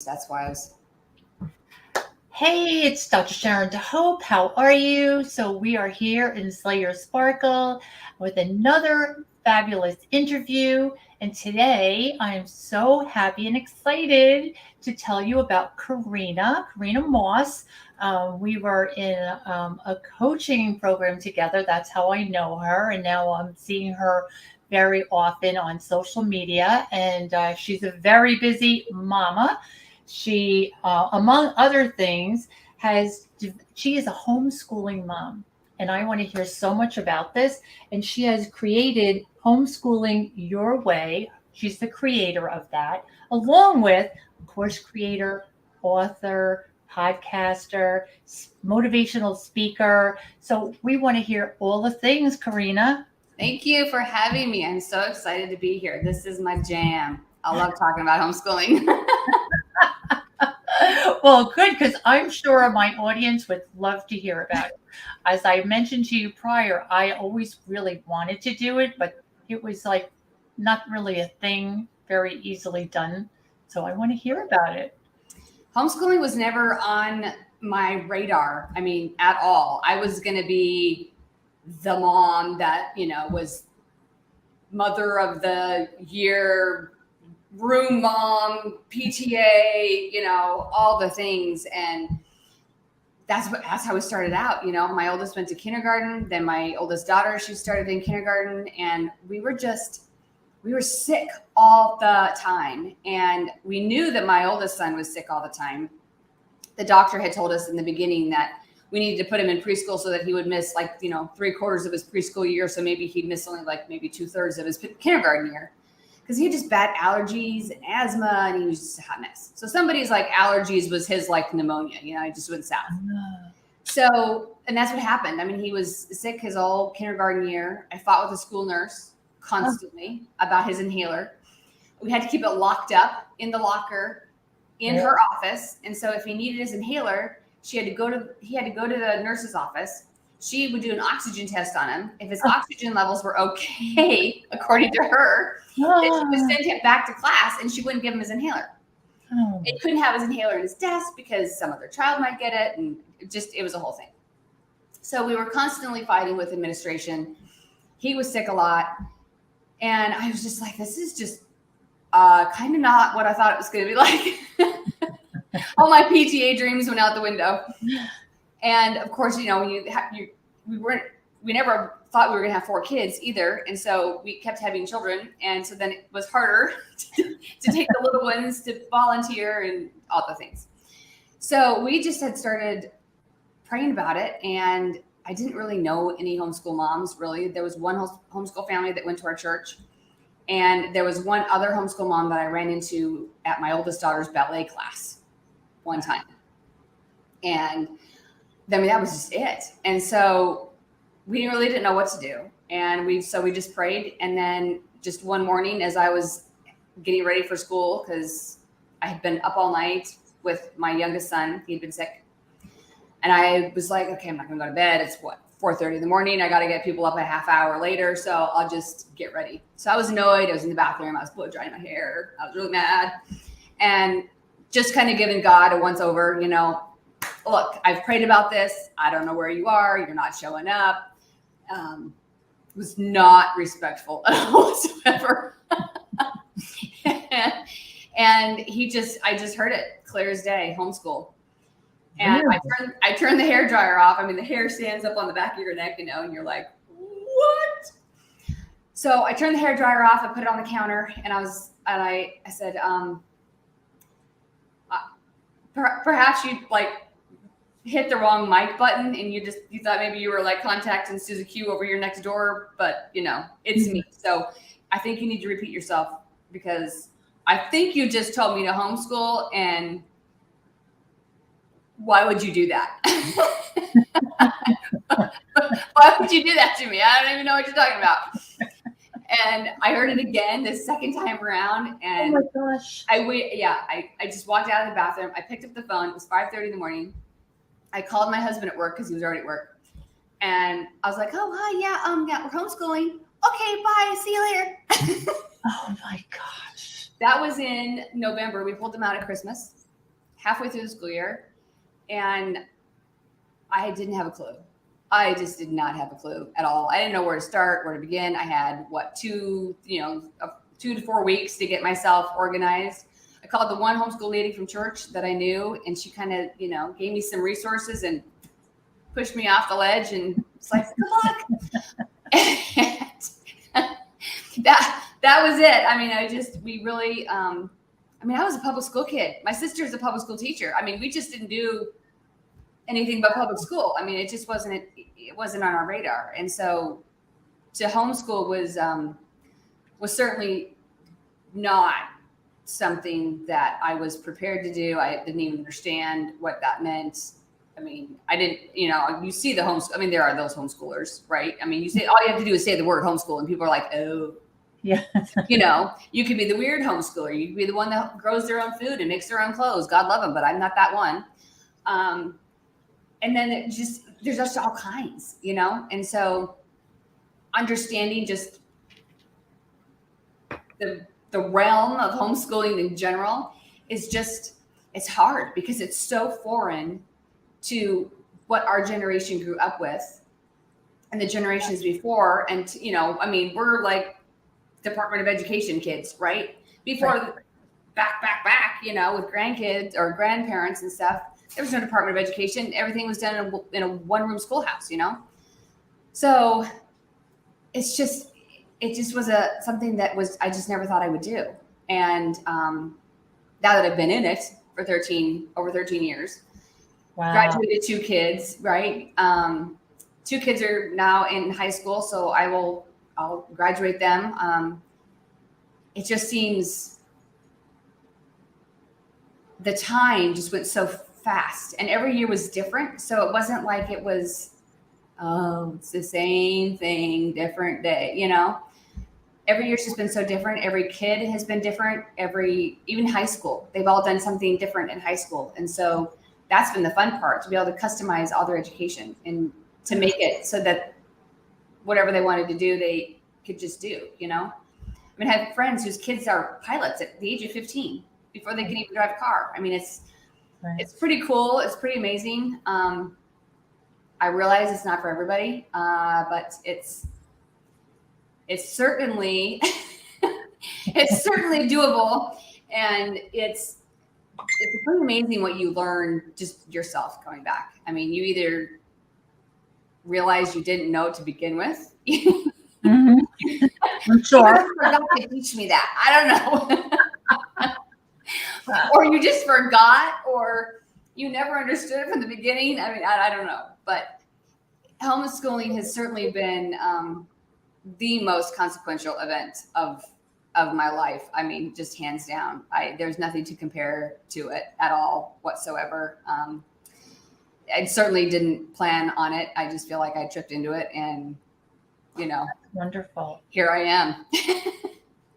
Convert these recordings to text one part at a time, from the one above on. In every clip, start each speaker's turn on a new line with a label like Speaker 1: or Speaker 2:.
Speaker 1: That's why I was.
Speaker 2: Hey, it's Dr. Sharon DeHope. How are you? So, we are here in Slayer Sparkle with another fabulous interview. And today I am so happy and excited to tell you about Karena Moss. We were in a coaching program together. That's how I know her. And now I'm seeing her very often on social media. And she's a very busy mama. She, among other things, she is a homeschooling mom, and I want to hear so much about this. And she has created Homeschooling Your Way. She's the creator of that, along with course creator, author, podcaster, motivational speaker. So we want to hear all the things, Karena.
Speaker 1: Thank you for having me. I'm so excited to be here. This is my jam. I love talking about homeschooling.
Speaker 2: Well, good, because I'm sure my audience would love to hear about it. As I mentioned to you prior, I always really wanted to do it, but it was like not really a thing very easily done. So I want to hear about it.
Speaker 1: Homeschooling was never on my radar. I mean, at all. I was going to be the mom that, was mother of the year, room mom, PTA, all the things. And that's how we started out. My oldest went to kindergarten. Then my oldest daughter, she started in kindergarten, and we were sick all the time. And we knew that my oldest son was sick all the time. The doctor had told us in the beginning that we needed to put him in preschool so that he would miss 3/4 of his preschool year. So maybe he'd miss only maybe 2/3 of his kindergarten year, because he had just bad allergies and asthma, and he was just a hot mess. So somebody's allergies was his pneumonia, he just went south. So, and that's what happened. I mean, he was sick his whole kindergarten year. I fought with the school nurse constantly about his inhaler. We had to keep it locked up in the locker in her office. And so if he needed his inhaler, he had to go to the nurse's office. She would do an oxygen test on him. If his oxygen levels were okay, according to her, then she would send him back to class, and she wouldn't give him his inhaler. He couldn't have his inhaler in his desk because some other child might get it. And it was a whole thing. So we were constantly fighting with administration. He was sick a lot. And I was just like, this is just kind of not what I thought it was going to be like. All my PTA dreams went out the window. And of course, we never thought we were going to have 4 kids either. And so we kept having children. And so then it was harder to take the little ones to volunteer and all the things. So we just had started praying about it. And I didn't really know any homeschool moms, really. There was one homeschool family that went to our church. And there was one other homeschool mom that I ran into at my oldest daughter's ballet class one time. And I mean, that was just it. And so we really didn't know what to do. And we just prayed. And then just one morning, as I was getting ready for school, because I had been up all night with my youngest son, he'd been sick. And I was like, okay, I'm not going to go to bed. It's 4:30 in the morning. I got to get people up a half hour later. So I'll just get ready. So I was annoyed. I was in the bathroom. I was blow drying my hair. I was really mad. And just kind of giving God a once over, look, I've prayed about this. I don't know where you are. You're not showing up. Was not respectful at all whatsoever. And I just heard it clear as day, homeschool. And I turned the hair dryer off. I mean, the hair stands up on the back of your neck, and you're like, what? So I turned the hair dryer off. I put it on the counter, and I said, perhaps you hit the wrong mic button, and you thought maybe you were contacting Susie Q over here next door, but it's me. So I think you need to repeat yourself, because I think you just told me to homeschool, and why would you do that? Why would you do that to me? I don't even know what you're talking about. And I heard it again the second time around. And
Speaker 2: oh my gosh.
Speaker 1: I just walked out of the bathroom. I picked up the phone. It was 5:30 in the morning. I called my husband at work, because he was already at work. And I was like, oh, hi, yeah, we're homeschooling. Okay, bye. See you later.
Speaker 2: Oh my gosh.
Speaker 1: That was in November. We pulled them out at Christmas. halfway through the school year, and I didn't have a clue. I just did not have a clue at all. I didn't know where to start, where to begin. I had 2 to 4 weeks to get myself organized. I called the one homeschool lady from church that I knew, and she kind of, gave me some resources and pushed me off the ledge, and it's like, good luck. that was it. I mean, I was a public school kid. My sister's a public school teacher. I mean, we just didn't do anything but public school. I mean, it just wasn't on our radar. And so to homeschool was certainly not something that I was prepared to do. I didn't even understand what that meant. I mean, I didn't, you see the homeschool. I mean, there are those homeschoolers, right? I mean, all you have to do is say the word homeschool and people are like, oh,
Speaker 2: yeah.
Speaker 1: You could be the weird homeschooler. You could be the one that grows their own food and makes their own clothes. God love them, but I'm not that one. And then there's just all kinds, and so understanding just the realm of homeschooling in general it's hard because it's so foreign to what our generation grew up with and the generations before. And, we're like Department of Education kids, right? Before
Speaker 2: Right.
Speaker 1: back, with grandkids or grandparents and stuff, there was no Department of Education. Everything was done in a one-room schoolhouse, So it just was something that I just never thought I would do. And now that I've been in it for over 13 years,
Speaker 2: Wow.
Speaker 1: graduated 2 kids, right? 2 kids are now in high school, so I'll graduate them. It just seems the time just went so fast, and every year was different. So it wasn't like it was, it's the same thing, different day, Every year's just been so different. Every kid has been different. Even high school, they've all done something different in high school. And so that's been the fun part, to be able to customize all their education and to make it so that whatever they wanted to do, they could just do, I mean, I have friends whose kids are pilots at the age of 15 before they can even drive a car. I mean, it's pretty cool. It's pretty amazing. I realize it's not for everybody, but it's certainly doable, and it's pretty amazing what you learn just yourself coming back. I mean, you either realize you didn't know to begin with.
Speaker 2: Mm-hmm. I'm sure.
Speaker 1: You forgot to teach me that. I don't know. Or you just forgot, or you never understood it from the beginning. I mean, I don't know. But homeschooling has certainly been the most consequential event of my life. I mean, just hands down. There's nothing to compare to it at all whatsoever. I certainly didn't plan on it. I just feel like I tripped into it, and
Speaker 2: Wonderful.
Speaker 1: here I am.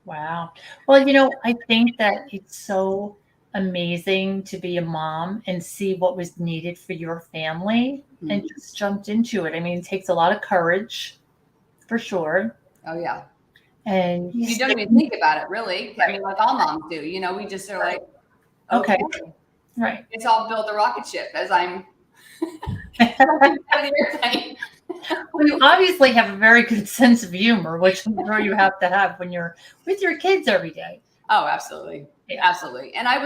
Speaker 2: Wow. Well, I think that it's so amazing to be a mom and see what was needed for your family and just jumped into it. I mean, it takes a lot of courage, for sure.
Speaker 1: Oh yeah.
Speaker 2: And
Speaker 1: you don't even think about it, really. I mean, like all moms do. We just are like,
Speaker 2: okay. Right.
Speaker 1: It's all build the rocket ship as I'm out of the airplane.
Speaker 2: Well, you obviously have a very good sense of humor, which I'm sure you have to have when you're with your kids every day.
Speaker 1: Oh, absolutely. Yeah. Absolutely. And I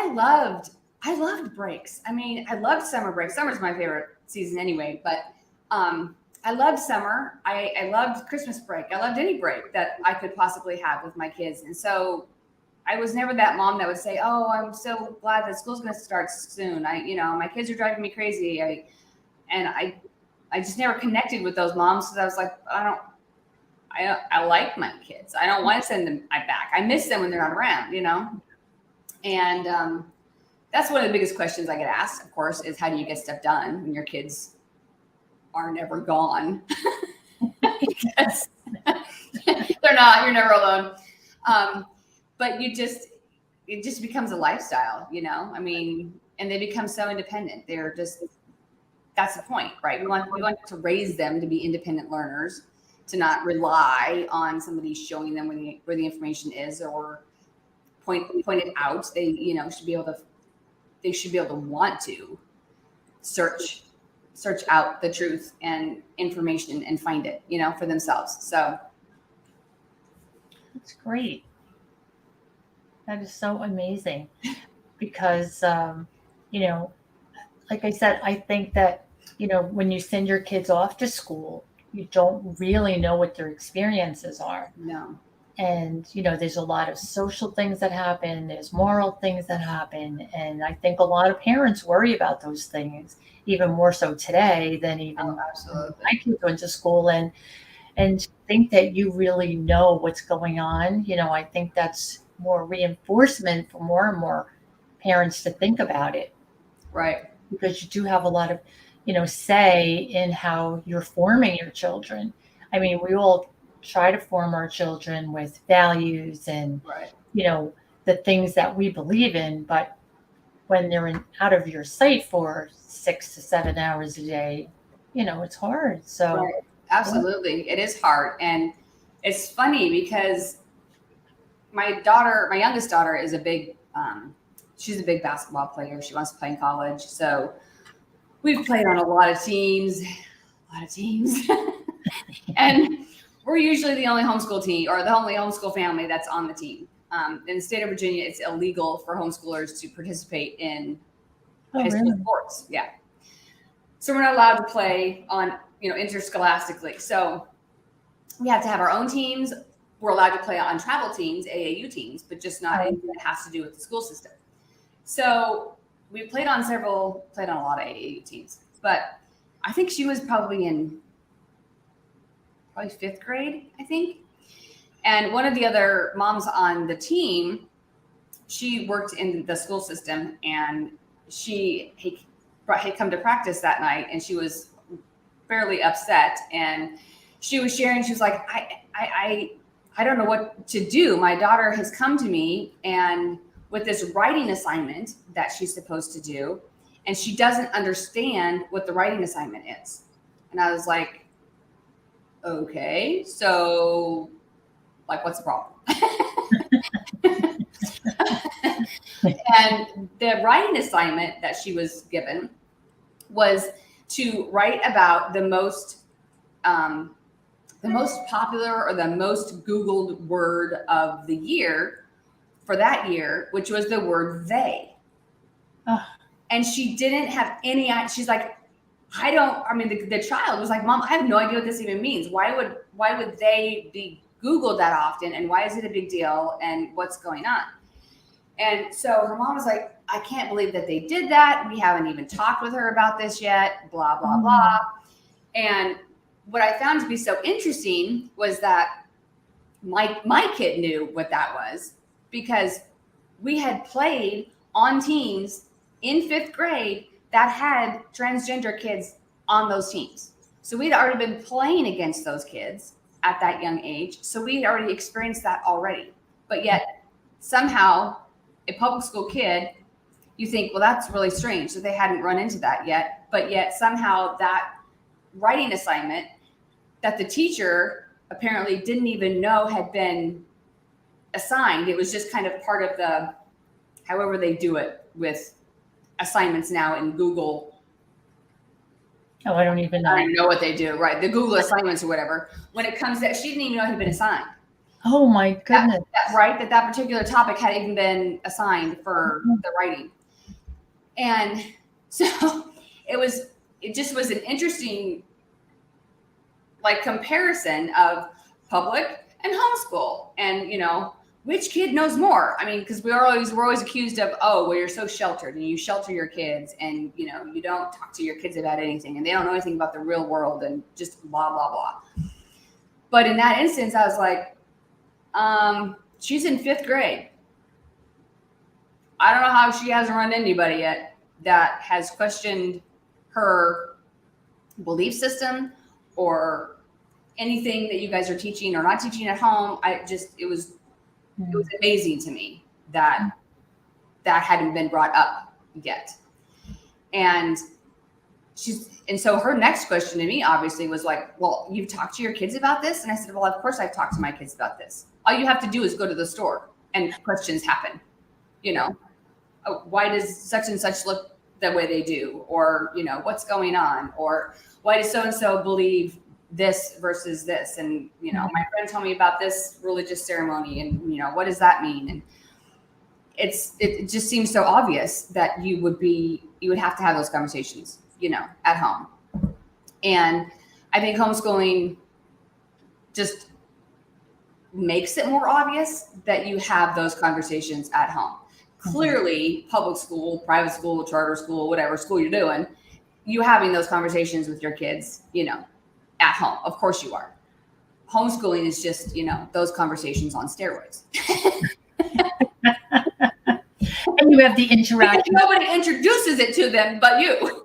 Speaker 1: loved breaks. I mean, I loved summer breaks. Summer's my favorite season anyway, but I loved summer. I loved Christmas break. I loved any break that I could possibly have with my kids. And so I was never that mom that would say, oh, I'm so glad that school's going to start soon. My kids are driving me crazy. I just never connected with those moms, because I was like, I like my kids. I don't want to send them back. I miss them when they're not around, And that's one of the biggest questions I get asked, of course, is how do you get stuff done when your kids are never gone? Because they're not. You're never alone. But it just becomes a lifestyle, I mean, and they become so independent. That's the point, right? We want to raise them to be independent learners, to not rely on somebody showing them where the information is or point it out. They, should be able to they should be able to want to search out the truth and information and find it, for themselves. So
Speaker 2: That's great. That is so amazing because, like I said, I think that, when you send your kids off to school, you don't really know what their experiences are.
Speaker 1: no.
Speaker 2: And, there's a lot of social things that happen, there's moral things that happen. And I think a lot of parents worry about those things, even more so today than even when
Speaker 1: Absolutely.
Speaker 2: my kids went to school. And to think that you really know what's going on, I think that's more reinforcement for more and more parents to think about it.
Speaker 1: Right.
Speaker 2: Because you do have a lot of, say in how you're forming your children. I mean, we all try to form our children with values and,
Speaker 1: Right.
Speaker 2: the things that we believe in, but when they're out of your sight for 6 to 7 hours a day, it's hard. So
Speaker 1: Right. Absolutely. It is hard. And it's funny because my youngest daughter is she's a big basketball player. She wants to play in college. So we've played on a lot of teams. And we're usually the only homeschool team or the only homeschool family that's on the team. In the state of Virginia, it's illegal for homeschoolers to participate in high school sports. Yeah. So we're not allowed to play on, interscholastically. So we have to have our own teams. We're allowed to play on travel teams, AAU teams, but just not anything that has to do with the school system. So we played on a lot of AAU teams, but I think she was probably in fifth grade, I think. And one of the other moms on the team, she worked in the school system, and she had come to practice that night, and she was fairly upset. And she was sharing, she was like, I don't know what to do. My daughter has come to me and with this writing assignment that she's supposed to do, and she doesn't understand what the writing assignment is. And I was like, okay, so like, what's the problem? And the writing assignment that she was given was to write about the most popular or the most Googled word of the year for that year, which was the word they.
Speaker 2: Oh.
Speaker 1: And she didn't have any, she's like, the child was like, Mom, I have no idea what this even means. Why would they be Googled that often? And why is it a big deal? And what's going on? And so her mom was like, I can't believe that they did that. We haven't even talked with her about this yet, blah, blah, blah. And what I found to be so interesting was that my kid knew what that was, because we had played on teams in 5th grade that had transgender kids on those teams. So we'd already been playing against those kids at that young age. So we'd already experienced that already. But yet somehow a public school kid, you think, well, that's really strange that they hadn't run into that yet. But yet somehow that writing assignment that the teacher apparently didn't even know had been assigned. It was just kind of part of the, however they do it with assignments now in Google.
Speaker 2: Oh, I don't even know.
Speaker 1: I don't even know what they do, right? The Google assignments or whatever. When it comes to, she didn't even know it had been assigned.
Speaker 2: Oh my goodness.
Speaker 1: That particular topic had even been assigned for the writing. And so it just was an interesting comparison of public and homeschool, and which kid knows more. I mean, because we're always accused of, oh, well, you're so sheltered and you shelter your kids, and you don't talk to your kids about anything, and they don't know anything about the real world, and just blah blah blah. But in that instance, I was like, she's in 5th grade. I don't know how she hasn't run into anybody yet that has questioned her belief system or anything that you guys are teaching or not teaching at home. It was amazing to me that hadn't been brought up yet. And so her next question to me obviously was like, well, you've talked to your kids about this? And I said, well, of course I've talked to my kids about this. All you have to do is go to the store and questions happen. oh, why does such and such look the way they do? Or, what's going on? Or why does so-and-so believe this versus this? And, my friend told me about this religious ceremony and, what does that mean? And it just seems so obvious that you would have to have those conversations, at home. And I think homeschooling just makes it more obvious that you have those conversations at home. Clearly, public school, private school, charter school, whatever school you're doing, you having those conversations with your kids, at home. Of course you are. Homeschooling is just, those conversations on steroids.
Speaker 2: And you have the interaction.
Speaker 1: Nobody introduces it to them but you.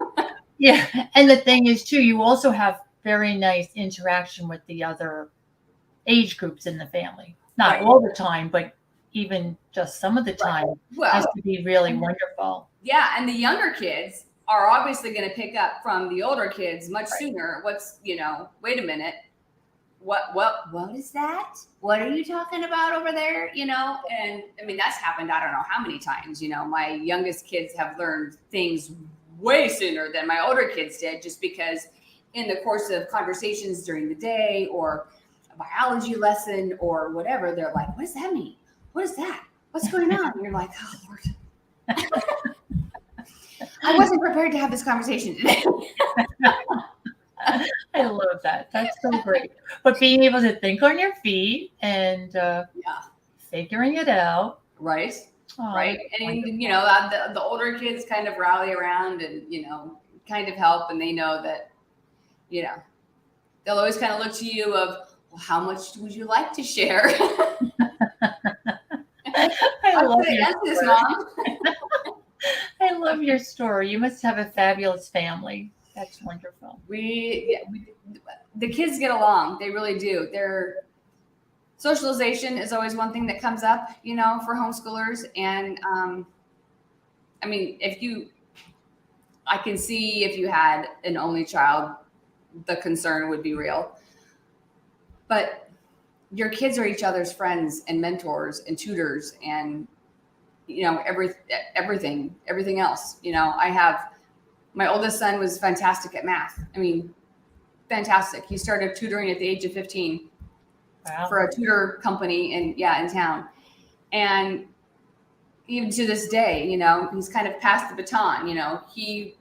Speaker 2: Yeah. And the thing is, too, you also have very nice interaction with the other age groups in the family. Not all the time, but even just some of the time has to be really wonderful.
Speaker 1: Yeah. And the younger kids are obviously going to pick up from the older kids much sooner. What's, wait a minute. What is that? What are you talking about over there? And I mean, that's happened. I don't know how many times, my youngest kids have learned things way sooner than my older kids did, just because in the course of conversations during the day or a biology lesson or whatever, they're like, what does that mean? What is that? What's going on? And you're like, oh, Lord. I wasn't prepared to have this conversation today.
Speaker 2: I love that. That's so great. But being able to think on your feet and figuring it out.
Speaker 1: Right.
Speaker 2: Oh,
Speaker 1: right. And, the older kids kind of rally around and, kind of help. And they know that, they'll always kind of look to you of, well, how much would you like to share?
Speaker 2: I love your story.
Speaker 1: Mom.
Speaker 2: I love your story. You must have a fabulous family. That's wonderful.
Speaker 1: The kids get along. They really do. Their socialization is always one thing that comes up, for homeschoolers. And, I mean, I can see if you had an only child, the concern would be real. But your kids are each other's friends and mentors and tutors and, everything else. My oldest son was fantastic at math. I mean, fantastic. He started tutoring at the age of 15 for a tutor company in town. And even to this day, he's kind of passed the baton. He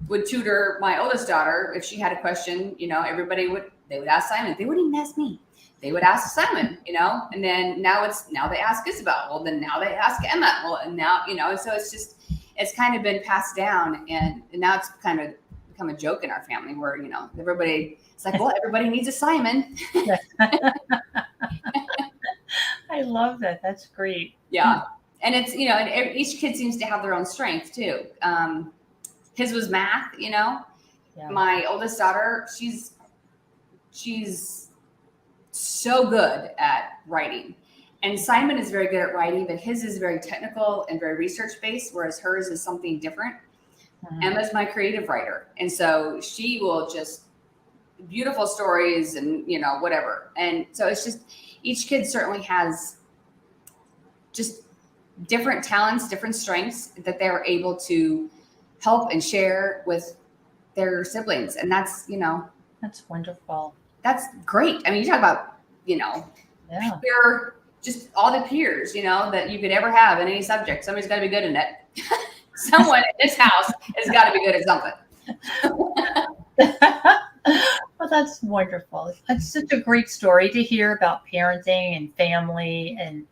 Speaker 1: would tutor my oldest daughter if she had a question. They would ask Simon. They wouldn't even ask me. They would ask Simon, and then now they ask Isabel. Well, then now they ask Emma. Well, and now, so it's kind of been passed down, and now it's kind of become a joke in our family where, it's like, well, everybody needs a Simon.
Speaker 2: I love that. That's great.
Speaker 1: Yeah. And it's, and each kid seems to have their own strength too. His was math, Yeah. My oldest daughter, she's so good at writing. And Simon is very good at writing, but his is very technical and very research-based, whereas hers is something different. Mm-hmm. Emma's my creative writer. And so she will just beautiful stories and, whatever. And so it's just, each kid certainly has just different talents, different strengths that they're able to help and share with their siblings. And that's,
Speaker 2: that's wonderful.
Speaker 1: That's great. I mean, you talk about, they're just all the peers, that you could ever have in any subject. Somebody's got to be good in it. Someone in this house has got to be good at something.
Speaker 2: Well, that's wonderful. It's such a great story to hear about parenting and family, and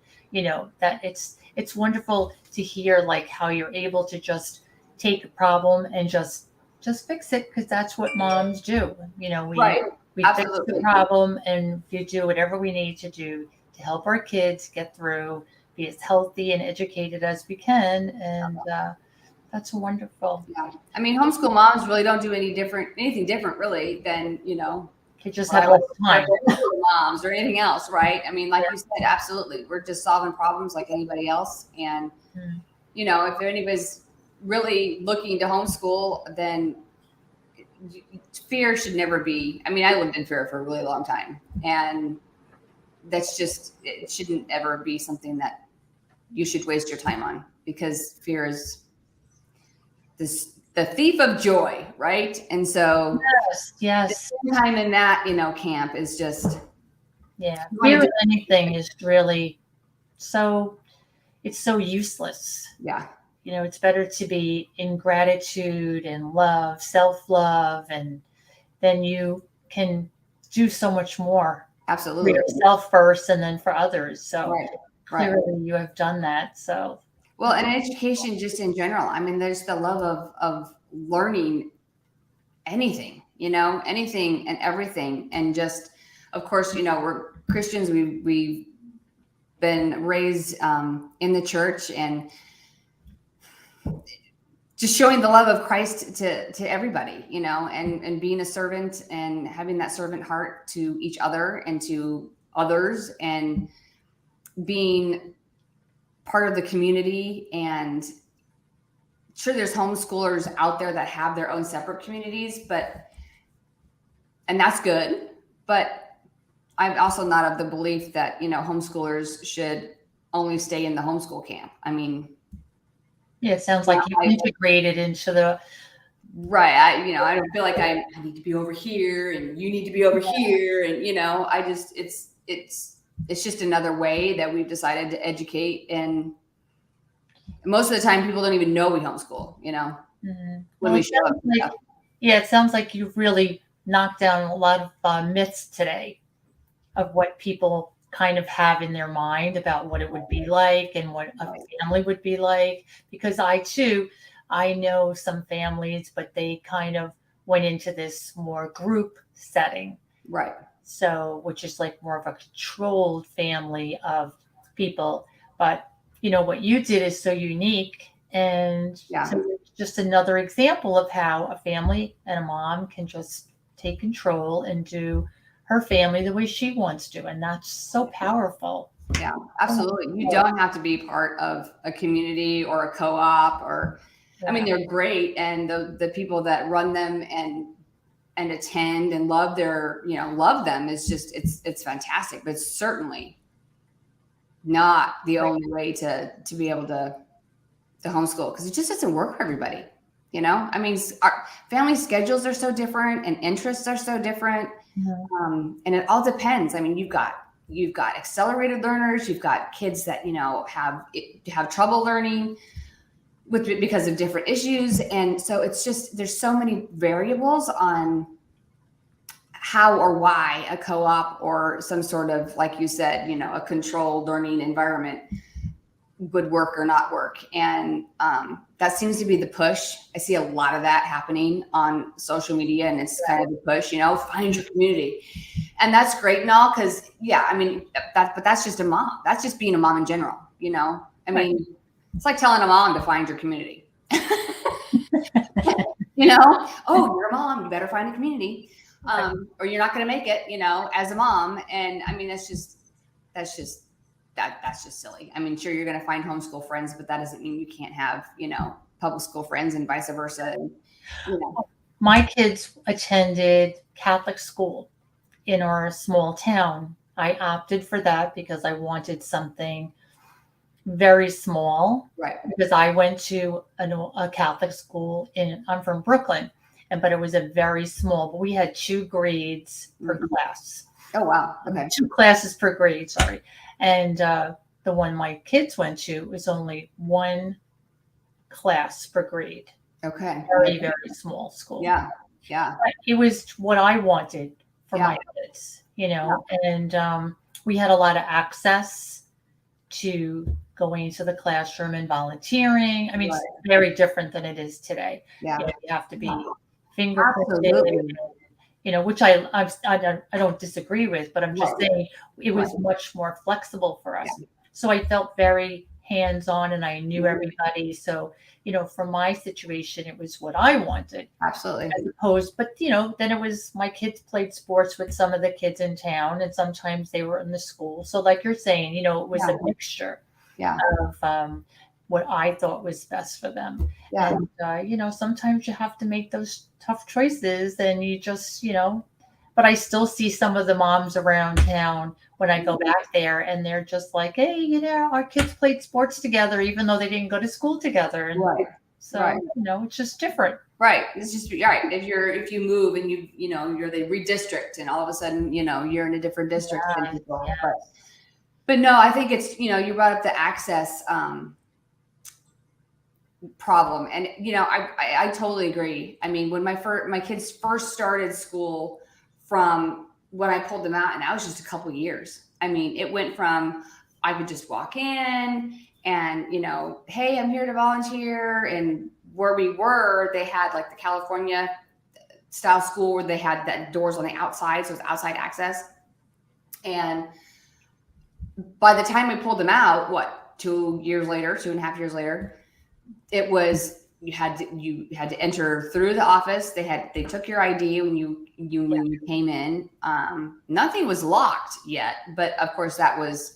Speaker 2: that it's wonderful to hear like how you're able to just take a problem and just fix it, because that's what moms do. We fix the problem, and we do whatever we need to do to help our kids get through, be as healthy and educated as we can. And that's wonderful.
Speaker 1: Yeah. I mean, homeschool moms really don't do anything different really than,
Speaker 2: they just have less time.
Speaker 1: Moms or anything else, right? I mean, like you said, absolutely. We're just solving problems like anybody else. And, if anybody's really looking to homeschool, then fear should never be. I mean, I lived in fear for a really long time, and that's just, it shouldn't ever be something that you should waste your time on. because fear is the thief of joy, right? And so
Speaker 2: Yes.
Speaker 1: the time in that, camp is just
Speaker 2: Yeah. Fear of anything is really it's so useless.
Speaker 1: Yeah.
Speaker 2: It's better to be in gratitude and love, self-love, and then you can do so much more for
Speaker 1: Absolutely.
Speaker 2: yourself first and then for others. So
Speaker 1: Right.
Speaker 2: clearly you have done that. So
Speaker 1: Well, and education just in general. I mean, there's the love of learning anything, anything and everything. And just, of course, we're Christians. We've been raised in the church, and just showing the love of Christ to everybody, and being a servant and having that servant heart to each other and to others, and being part of the community. And sure, there's homeschoolers out there that have their own separate communities, and that's good. But I'm also not of the belief that, homeschoolers should only stay in the homeschool camp. I mean,
Speaker 2: yeah, it sounds like you integrated into the
Speaker 1: right. I don't feel like I need to be over here and you need to be over here. And, I just, it's just another way that we've decided to educate. And most of the time people don't even know we homeschool, when we show up.
Speaker 2: It sounds like you've really knocked down a lot of myths today of what people kind of have in their mind about what it would be like and what a family would be like. Because I know some families, but they kind of went into this more group setting.
Speaker 1: Right.
Speaker 2: So, which is like more of a controlled family of people. But, what you did is so unique. And so it's just another example of how a family and a mom can just take control and do her family the way she wants to. And that's so powerful.
Speaker 1: Yeah, absolutely. You don't have to be part of a community or a co-op I mean, they're great. And the people that run them and attend and love love them is just, it's fantastic, but it's certainly not the only way to be able to homeschool, because it just doesn't work for everybody. I mean, our family schedules are so different and interests are so different.
Speaker 2: Mm-hmm.
Speaker 1: And it all depends. I mean, you've got accelerated learners, you've got kids that, have trouble learning because of different issues. And so it's just, there's so many variables on how or why a co-op or some sort of, like you said, a controlled learning environment would work or not work. And that seems to be the push. I see a lot of that happening on social media, and it's kind of the push, find your community. And that's great and all, because I mean, but that's just a mom. That's just being a mom in general, I mean, it's like telling a mom to find your community. Oh, you're a mom, you better find a community. Or you're not going to make it, as a mom. And I mean, that's just silly. I mean, sure, you're going to find homeschool friends, but that doesn't mean you can't have, public school friends and vice versa. And,
Speaker 2: My kids attended Catholic school in our small town. I opted for that because I wanted something very small.
Speaker 1: Right.
Speaker 2: Because I went to a Catholic school I'm from Brooklyn, but it was a very small, but we had 2 grades per class.
Speaker 1: Oh, wow. Okay.
Speaker 2: 2 classes per grade, sorry. And the one my kids went to was only 1 class per grade.
Speaker 1: Okay.
Speaker 2: Very, very small school.
Speaker 1: Yeah. Yeah.
Speaker 2: But it was what I wanted for my kids, and we had a lot of access to going into the classroom and volunteering. I mean, It's very different than it is today.
Speaker 1: Yeah.
Speaker 2: You have to be fingerprinted, which I don't disagree with, but I'm just saying it was much more flexible for us. Yeah. So I felt very hands-on and I knew everybody. So, for my situation, it was what I wanted.
Speaker 1: Absolutely.
Speaker 2: As opposed, but then it was my kids played sports with some of the kids in town, and sometimes they were in the school. So like you're saying, it was a mixture of what I thought was best for them. Yeah. And, sometimes you have to make those tough choices and you just, but I still see some of the moms around town when I go back there, and they're just like, hey, our kids played sports together, even though they didn't go to school together. And
Speaker 1: Right.
Speaker 2: so,
Speaker 1: Right.
Speaker 2: it's just different.
Speaker 1: Right. It's just right. If you move and they redistrict and all of a sudden, you're in a different district than people.
Speaker 2: Yeah.
Speaker 1: But no, I think it's, you brought up the access problem. And, I totally agree. I mean, when my kids first started school, from when I pulled them out, and that was just a couple of years. I mean, it went from, I would just walk in and, hey, I'm here to volunteer. And where we were, they had like the California style school where they had that doors on the outside. So it was outside access. And by the time we pulled them out, 2.5 years later, it was, you had to enter through the office. They took your ID when you came in. Nothing was locked yet, but of course that was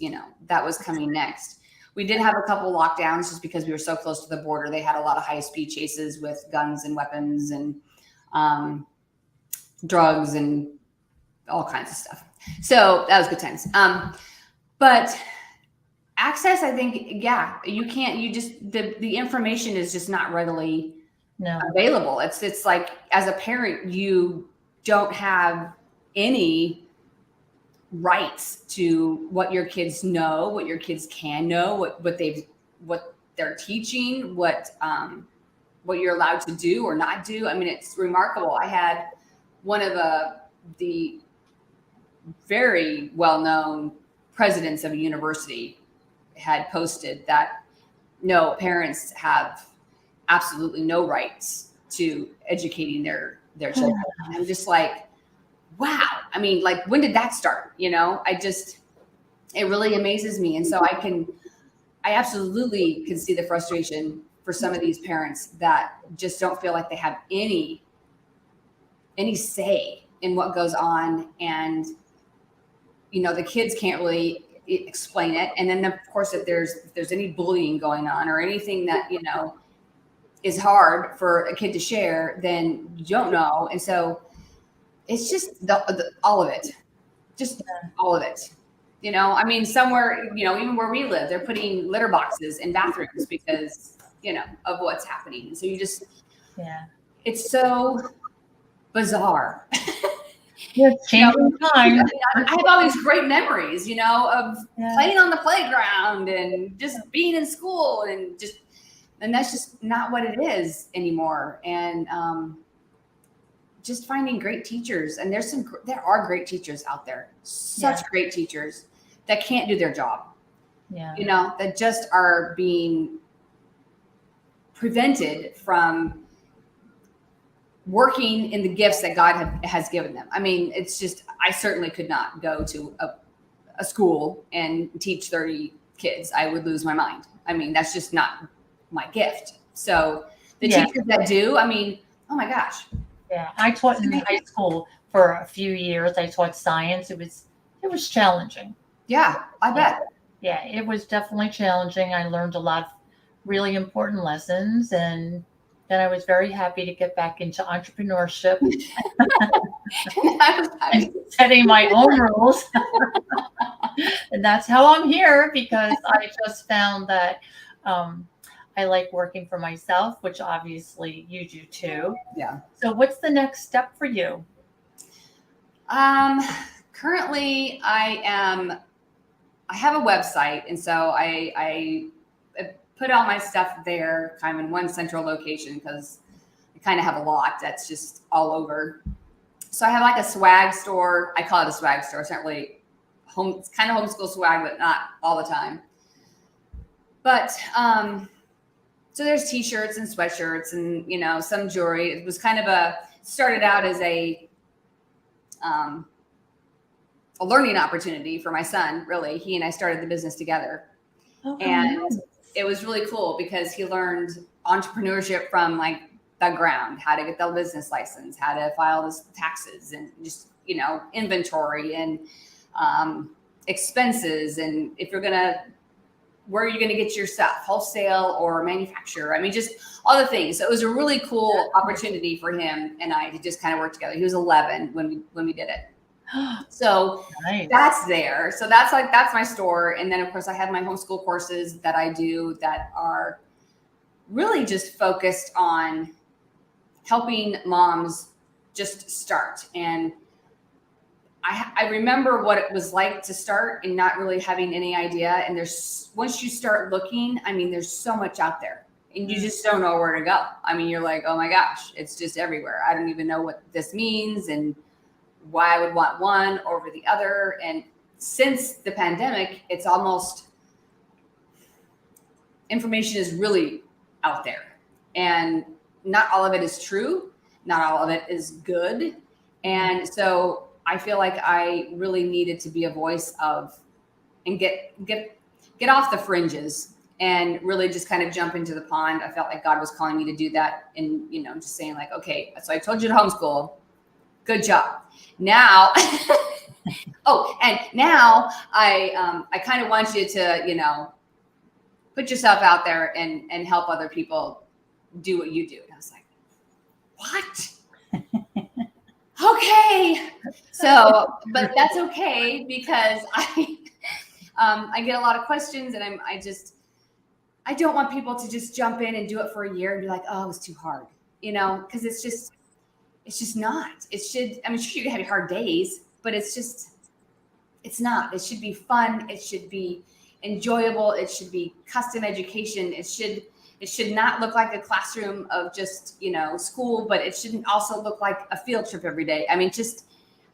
Speaker 1: coming next. We did have a couple lockdowns just because we were so close to the border. They had a lot of high speed chases with guns and weapons and drugs and all kinds of stuff. So that was good times. But access, I think, you can't, the information is just not readily available. It's like, as a parent, you don't have any rights to what your kids know, what your kids can know, what they're teaching, what you're allowed to do or not do. I mean, it's remarkable. I had one of the very well-known presidents of a university had posted that no, parents have absolutely no rights to educating their children. And I'm just like, wow. I mean, like, when did that start? It really amazes me. And so I absolutely can see the frustration for some of these parents that just don't feel like they have any say in what goes on. And, the kids can't really explain it. And then of course, if there's any bullying going on or anything that, is hard for a kid to share, then you don't know. And so it's just all of it, all of it. I mean, somewhere, even where we live, they're putting litter boxes in bathrooms because, of what's happening. And so it's so bizarre.
Speaker 2: It's changing time.
Speaker 1: I have all these great memories, of playing on the playground and just being in school and that's just not what it is anymore. And just finding great teachers. And there are great teachers out there, such great teachers that can't do their job, that just are being prevented from working in the gifts that God has given them. I mean, it's just, I certainly could not go to a school and teach 30 kids. I would lose my mind. I mean, that's just not my gift. So the teachers that do, I mean, oh my gosh.
Speaker 2: Yeah, I taught in high school for a few years. I taught science. It was challenging.
Speaker 1: Yeah, I bet.
Speaker 2: Yeah, it was definitely challenging. I learned a lot of really important lessons, and then I was very happy to get back into entrepreneurship and setting my own rules. And that's how I'm here, because I just found that I like working for myself, which obviously you do too.
Speaker 1: Yeah.
Speaker 2: So what's the next step for you?
Speaker 1: Currently I have a website. And so I put all my stuff there kind of in one central location because I kind of have a lot that's just all over. So I have like a swag store. I call it a swag store. It's not really it's kind of homeschool swag, but not all the time. But, so there's t-shirts and sweatshirts and, some jewelry. It was kind of started out as a learning opportunity for my son, really. He and I started the business together. And it was really cool because he learned entrepreneurship from like the ground, how to get the business license, how to file his taxes, and just, inventory and expenses. And if you're going to where are you going to get your stuff, wholesale or manufacturer? I mean, just all the things. So it was a really cool opportunity for him and I to just kind of work together. He was 11 when we did it. So
Speaker 2: Nice.
Speaker 1: that's there. So that's my store. And then of course I have my homeschool courses that I do that are really just focused on helping moms just start. And I remember what it was like to start and not really having any idea. And once you start looking, I mean, there's so much out there and you just don't know where to go. I mean, you're like, oh my gosh, it's just everywhere. I don't even know what this means and why I would want one over the other. And since the pandemic, it's almost, information is really out there and not all of it is true. Not all of it is good. And so I feel like I really needed to be a voice of, and get off the fringes and really just kind of jump into the pond. I felt like God was calling me to do that. And, just saying like, okay, so I told you to homeschool. Good job. Now, and now I kind of want you to, put yourself out there and help other people do what you do. And I was like, what? Okay. So, but that's okay because I get a lot of questions and I don't want people to just jump in and do it for a year and be like, oh, it was too hard, because it's just not. Sure, you can have your hard days, but it's not. It should be fun. It should be enjoyable. It should be custom education. It should not look like a classroom of just, school, but it shouldn't also look like a field trip every day. I mean, just,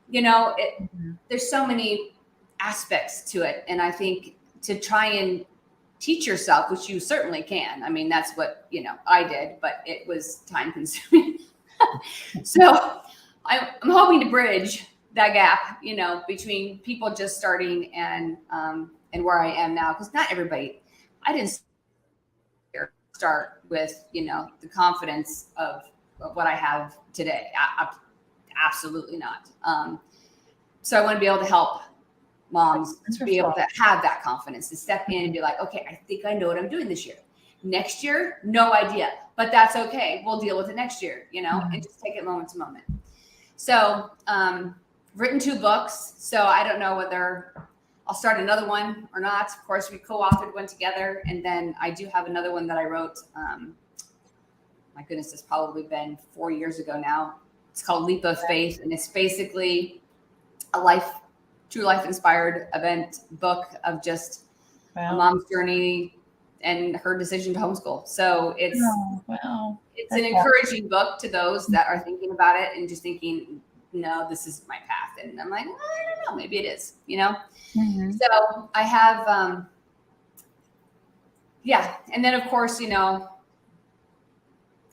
Speaker 1: there's so many aspects to it. And I think to try and teach yourself, which you certainly can. I mean, that's what, I did, but it was time consuming. So I'm hoping to bridge that gap, between people just starting and where I am now. Cause not everybody, I didn't start with, the confidence of what I have today. Absolutely not. So I want to be able to help moms be able to have that confidence to step in and be like, okay, I think I know what I'm doing this year. Next year, no idea, but that's okay. We'll deal with it next year, and just take it moment to moment. So, written 2 books. So I don't know whether I'll start another one or not. Of course, we co-authored one together. And then I do have another one that I wrote. My goodness, it's probably been 4 years ago now. It's called Leap of Faith. And it's basically a true life inspired event book of just a mom's journey and her decision to homeschool. So it's an encouraging book to those that are thinking about it and just thinking, no, this is my path. And I'm like, well, I don't know, maybe it is, So I have, and then of course,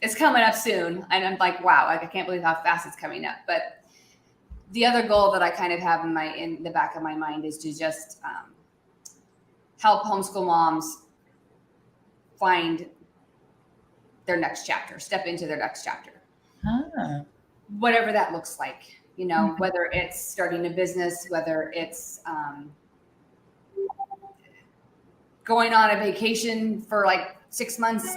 Speaker 1: it's coming up soon and I'm like, wow, I can't believe how fast it's coming up. But the other goal that I kind of have in the back of my mind is to just help homeschool moms find their next chapter, step into their next chapter. Whatever that looks like, whether it's starting a business, whether it's going on a vacation for like 6 months,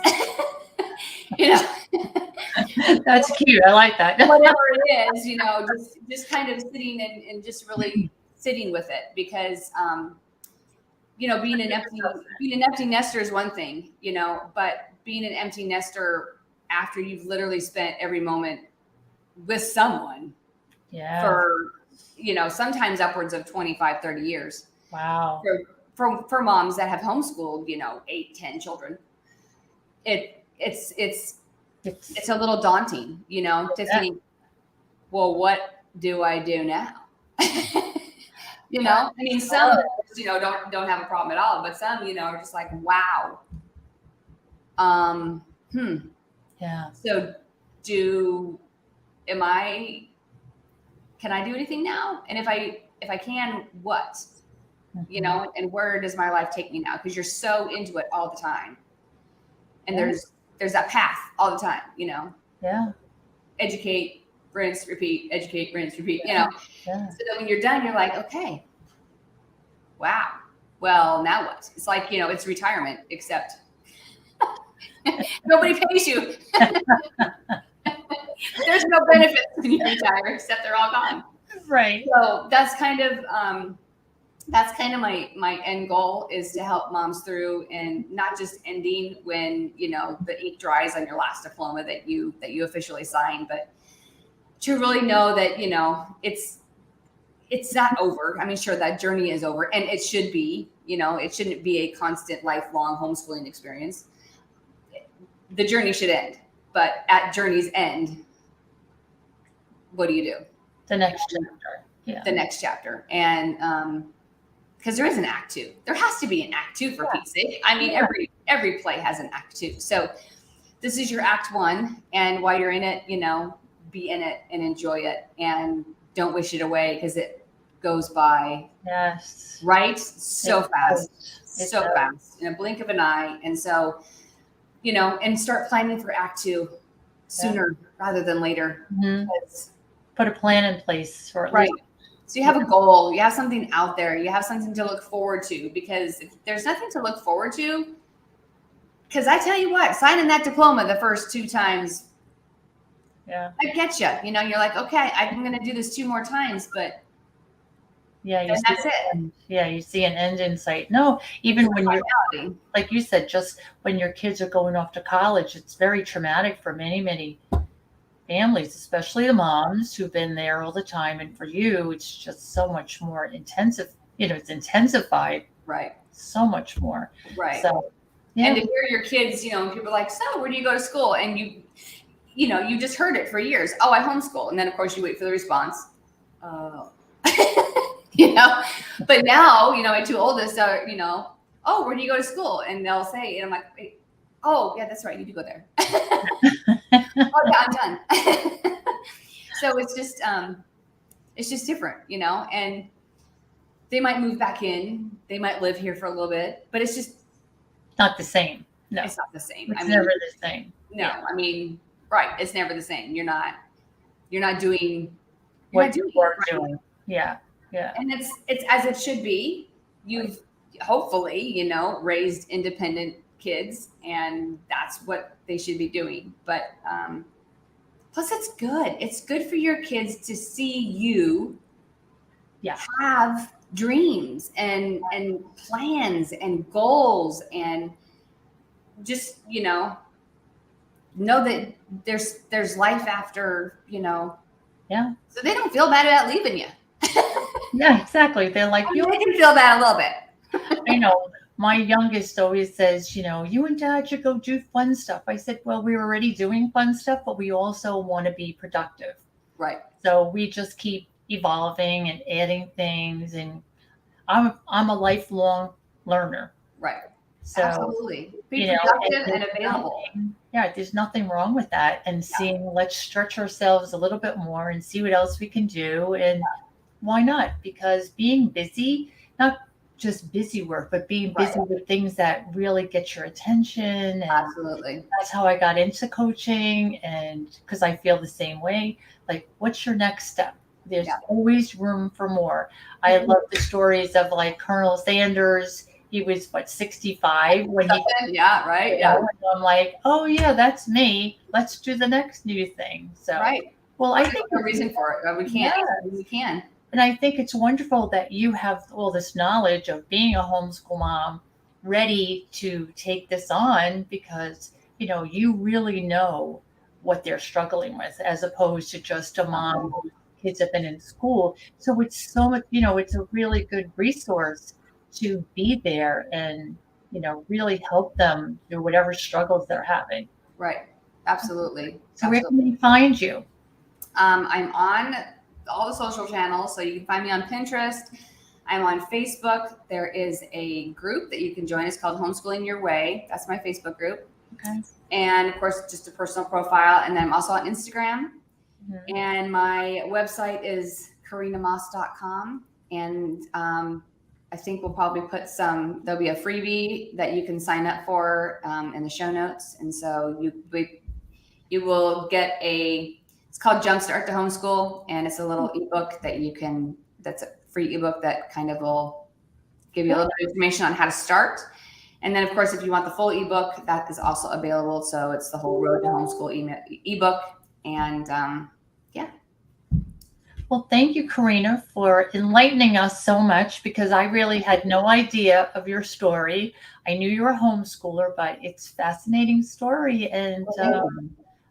Speaker 2: That's cute. I like that.
Speaker 1: Whatever it is, just kind of sitting and just really sitting with it because, being an empty nester is one thing, but being an empty nester after you've literally spent every moment with someone for, sometimes upwards of 25, 30 years.
Speaker 2: Wow.
Speaker 1: For moms that have homeschooled, 8, 10 children, it's a little daunting, to think, well, what do I do now? I mean, some, don't have a problem at all, but some, are just like, wow.
Speaker 2: Yeah.
Speaker 1: So can I do anything now? And if I can, what? And where does my life take me now? Because you're so into it all the time. And there's that path all the time,
Speaker 2: Yeah.
Speaker 1: Educate, rinse, repeat, educate, rinse, repeat, So that when you're done, you're like, okay, wow. Well, now what? It's like, it's retirement, except nobody pays you. There's no benefits when you retire, except they're all gone.
Speaker 2: Right.
Speaker 1: So that's kind of my end goal, is to help moms through, and not just ending when, the ink dries on your last diploma that you officially signed, but to really know that, it's not over. I mean, sure, that journey is over, and it should be, it shouldn't be a constant lifelong homeschooling experience. The journey should end, but at journey's end, what do you do?
Speaker 2: The next chapter. Yeah.
Speaker 1: The next chapter. And because there is an act 2. There has to be an act 2, for Pete's sake. I mean, every play has an act 2. So this is your act 1, and while you're in it, be in it and enjoy it, and don't wish it away, because it goes by.
Speaker 2: Yes.
Speaker 1: Right? So fast. So fast, in a blink of an eye. And so, and start planning for act 2 sooner rather than later.
Speaker 2: Mm-hmm. Put a plan in place for it.
Speaker 1: Right. So you have a goal, you have something out there, you have something to look forward to, because if there's nothing to look forward to, because I tell you what, signing that diploma the first 2 times, I get you. You're like, okay, I'm going to do this 2 more times, but that's it.
Speaker 2: Yeah, you see an end in sight. No, even when you're, like you said, just when your kids are going off to college, it's very traumatic for many, many families, especially the moms who've been there all the time. And for you, it's just so much more intensive. It's intensified.
Speaker 1: Right.
Speaker 2: So much more.
Speaker 1: Right.
Speaker 2: So,
Speaker 1: and to hear your kids, and people are like, so where do you go to school? And you just heard it for years. Oh, I homeschool. And then of course you wait for the response. But now, my 2 oldest are, oh, where do you go to school? And they'll say, and I'm like, wait, oh yeah, that's right, you do go there. Oh yeah, I'm done. So it's just different, and they might move back in, they might live here for a little bit, but it's just
Speaker 2: not the same. No,
Speaker 1: it's not the same.
Speaker 2: It's never the same.
Speaker 1: No, I mean, right. It's never the same. You're not doing
Speaker 2: what you are doing. Yeah. Yeah.
Speaker 1: And it's as it should be. You've hopefully, raised independent kids, and that's what they should be doing. But plus it's good. It's good for your kids to see you have dreams and plans and goals, and just, know that there's life after,
Speaker 2: Yeah.
Speaker 1: So they don't feel bad about leaving you.
Speaker 2: Yeah, exactly. They're like,
Speaker 1: they can feel bad a little bit.
Speaker 2: I know. My youngest always says, you and Dad should go do fun stuff. I said, well, we're already doing fun stuff, but we also want to be productive.
Speaker 1: Right.
Speaker 2: So we just keep evolving and adding things. And I'm a lifelong learner.
Speaker 1: Right.
Speaker 2: So
Speaker 1: absolutely. Be productive and available.
Speaker 2: There's nothing wrong with that. And seeing, let's stretch ourselves a little bit more and see what else we can do. And why not? Because being busy, not just busy work, but being busy with things that really get your attention. And
Speaker 1: absolutely.
Speaker 2: That's how I got into coaching, and because I feel the same way. Like, what's your next step? There's always room for more. I love the stories of like Colonel Sanders. He was 65 when he and I'm like, oh yeah, that's me. Let's do the next new thing. So well, I think
Speaker 1: there's a reason for it. We can't. We can.
Speaker 2: And I think it's wonderful that you have all this knowledge of being a homeschool mom, ready to take this on, because you really know what they're struggling with, as opposed to just a mom whose kids have been in school. So it's so much, it's a really good resource to be there and, really help them through whatever struggles they're having.
Speaker 1: Right. Absolutely.
Speaker 2: So where can we find you?
Speaker 1: I'm on all the social channels. So you can find me on Pinterest. I'm on Facebook. There is a group that you can join. It's called Homeschooling Your Way. That's my Facebook group.
Speaker 2: Okay.
Speaker 1: And of course, just a personal profile. And then I'm also on Instagram. Mm-hmm. And my website is KarenaMoss.com. And I think we'll probably put there'll be a freebie that you can sign up for in the show notes. And so you will get it's called Jumpstart to Homeschool. And it's a little ebook that's a free ebook that kind of will give you a little bit of information on how to start. And then, of course, if you want the full ebook, that is also available. So it's the whole Road to Homeschool ebook. And
Speaker 2: Well, thank you, Karena, for enlightening us so much, because I really had no idea of your story. I knew you were a homeschooler, but it's a fascinating story. And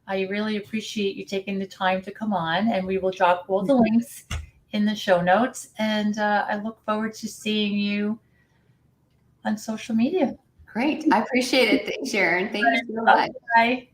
Speaker 2: I really appreciate you taking the time to come on. And we will drop all the links in the show notes. And I look forward to seeing you on social media.
Speaker 1: Great. I appreciate it. Thanks, Sharon. Thank you so much.
Speaker 2: Bye.